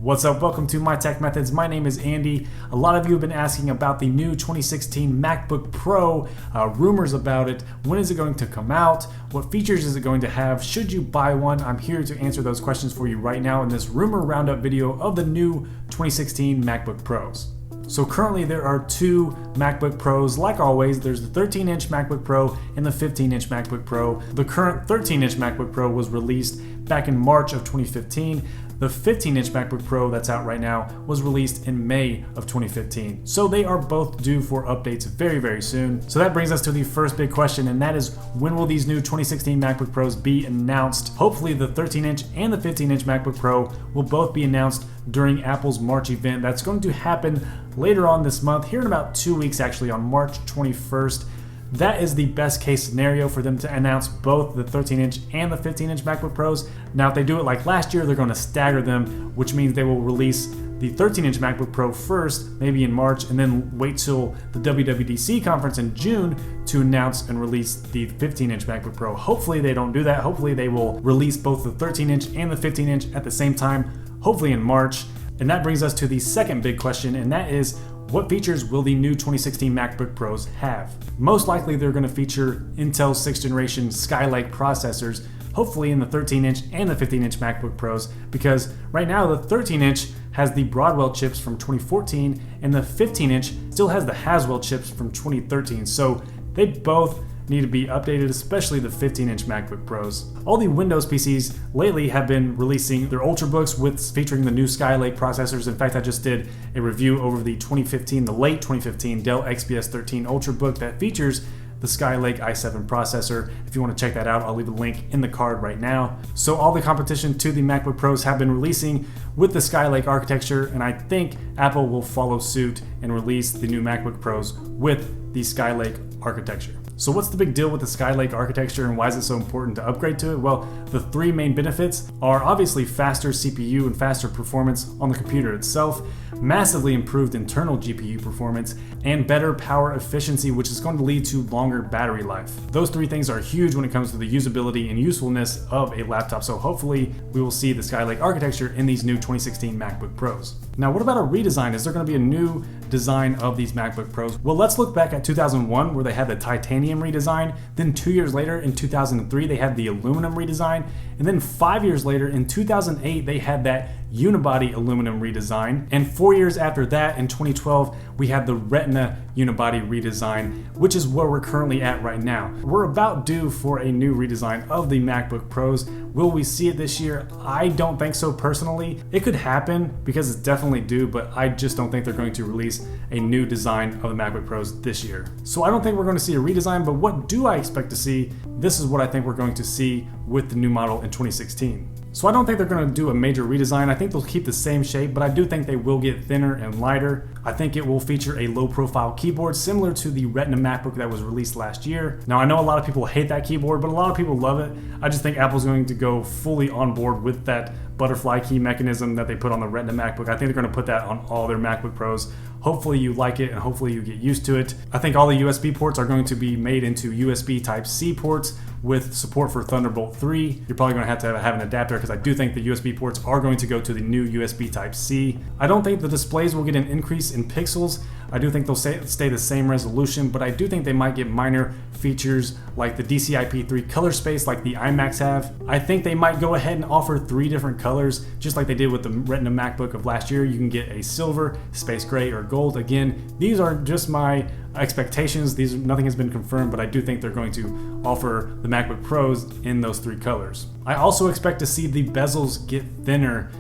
What's up? Welcome to My Tech Methods. My name is Andy. A lot of you have been asking about the new 2016 MacBook Pro, rumors about it. When is it going to come out? What features is it going to have? Should you buy one? I'm here to answer those questions for you right now in this rumor roundup video of the new 2016 MacBook Pros. So currently there are two MacBook Pros. Like always, there's the 13-inch MacBook Pro and the 15-inch MacBook Pro. The current 13-inch MacBook Pro was released back in March of 2015. The 15-inch MacBook Pro that's out right now was released in May of 2015. So they are both due for updates very, very soon. So that brings us to the first big question, and that is, when will these new 2016 MacBook Pros be announced? Hopefully the 13-inch and the 15-inch MacBook Pro will both be announced during Apple's March event. That's going to happen later on this month, here in about 2 weeks actually, on March 21st. That is the best case scenario for them to announce both the 13-inch and the 15-inch MacBook Pros. Now, if they do it like last year, they're going to stagger them, which means they will release the 13-inch MacBook Pro first, maybe in March, and then wait till the WWDC conference in June to announce and release the 15-inch MacBook Pro. Hopefully they don't do that. Hopefully they will release both the 13-inch and the 15-inch at the same time, hopefully in March. And that brings us to the second big question, and that is, what features will the new 2016 MacBook Pros have? Most likely they're going to feature Intel's 6th generation Skylake processors, hopefully in the 13-inch and the 15-inch MacBook Pros, because right now the 13-inch has the Broadwell chips from 2014 and the 15-inch still has the Haswell chips from 2013. So they both need to be updated, especially the 15-inch MacBook Pros. All the Windows PCs lately have been releasing their Ultrabooks featuring the new Skylake processors. In fact, I just did a review over the late 2015 Dell XPS 13 Ultrabook that features the Skylake i7 processor. If you want to check that out, I'll leave a link in the card right now. So all the competition to the MacBook Pros have been releasing with the Skylake architecture, and I think Apple will follow suit and release the new MacBook Pros with the Skylake architecture. So what's the big deal with the Skylake architecture and why is it so important to upgrade to it? Well, the three main benefits are obviously faster CPU and faster performance on the computer itself, massively improved internal GPU performance, and better power efficiency, which is going to lead to longer battery life. Those three things are huge when it comes to the usability and usefulness of a laptop, so hopefully we will see the Skylake architecture in these new 2016 MacBook Pros. Now, what about a redesign? Is there going to be a new design of these MacBook Pros? Well, let's look back at 2001, where they had the titanium redesign. Then 2 years later, in 2003, they had the aluminum redesign. And then 5 years later, in 2008, they had that unibody aluminum redesign. And 4 years after that, in 2012, we had the Retina unibody redesign, which is where we're currently at right now. We're about due for a new redesign of the MacBook Pros. Will we see it this year? I don't think so personally. It could happen because it's definitely due, but I just don't think they're going to release a new design of the MacBook Pros this year. So I don't think we're going to see a redesign, but what do I expect to see? This is what I think we're going to see with the new model in 2016. So I don't think they're going to do a major redesign. I think they'll keep the same shape, but I do think they will get thinner and lighter. I think it will feature a low profile keyboard similar to the Retina MacBook that was released last year. Now, I know a lot of people hate that keyboard, but a lot of people love it. I just think Apple's going to go fully on board with that butterfly key mechanism that they put on the Retina MacBook. I think they're going to put that on all their MacBook Pros. Hopefully you like it and hopefully you get used to it. I think all the USB ports are going to be made into USB Type-C ports with support for Thunderbolt 3. You're probably going to have an adapter because I do think the USB ports are going to go to the new USB Type-C. I don't think the displays will get an increase in pixels. I do think they'll stay the same resolution, but I do think they might get minor features like the DCI-P3 color space like the iMacs have. I think they might go ahead and offer 3 different colors, just like they did with the Retina MacBook of last year. You can get a silver, space gray, or gold. Again, these are just my expectations. Nothing has been confirmed, but I do think they're going to offer the MacBook Pros in those 3 colors. I also expect to see the bezels get thinner.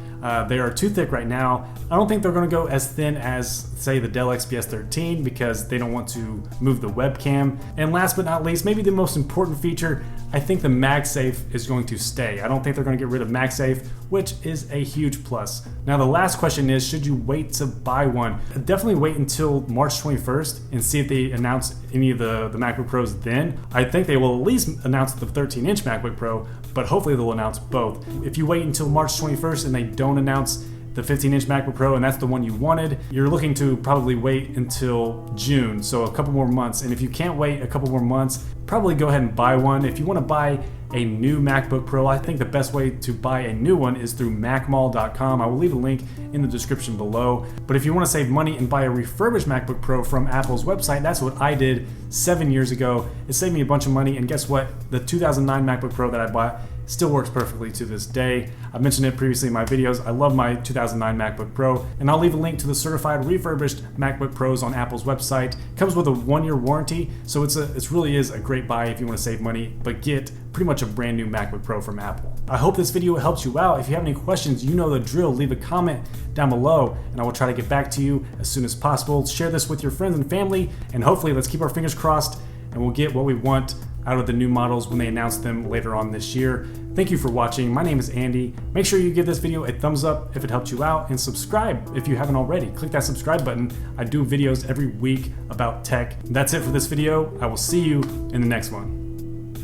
They are too thick right now. I don't think they're going to go as thin as, say, the Dell XPS 13 because they don't want to move the webcam. And last but not least, maybe the most important feature, I think the Magsafe is going to stay. I don't think they're going to get rid of Magsafe, which is a huge plus. Now, the last question is, should you wait to buy one? Definitely wait until March 21st and see if they announce any of the MacBook Pros then. I think they will at least announce the 13-inch MacBook Pro, but hopefully they'll announce both. If you wait until March 21st and they don't announce the 15-inch MacBook Pro and that's the one you wanted, you're looking to probably wait until June, so a couple more months. And if you can't wait a couple more months, probably go ahead and buy one. If you want to buy a new MacBook Pro, I think the best way to buy a new one is through macmall.com. I will leave a link in the description below. But if you want to save money and buy a refurbished MacBook Pro from Apple's website, that's what I did 7 years ago. It saved me a bunch of money, and guess what? The 2009 MacBook Pro that I bought still works perfectly to this day. I've mentioned it previously in my videos. I love my 2009 MacBook Pro, and I'll leave a link to the certified refurbished MacBook Pros on Apple's website. It comes with a 1-year warranty, so it really is a great buy if you want to save money, but get pretty much a brand new MacBook Pro from Apple. I hope this video helps you out. If you have any questions, you know the drill. Leave a comment down below, and I will try to get back to you as soon as possible. Share this with your friends and family, and hopefully, let's keep our fingers crossed, and we'll get what we want out of the new models when they announce them later on this year. Thank you for watching. My name is Andy. Make sure you give this video a thumbs up if it helped you out, and subscribe if you haven't already. Click that subscribe button. I do videos every week about tech. That's it for this video. I will see you in the next one.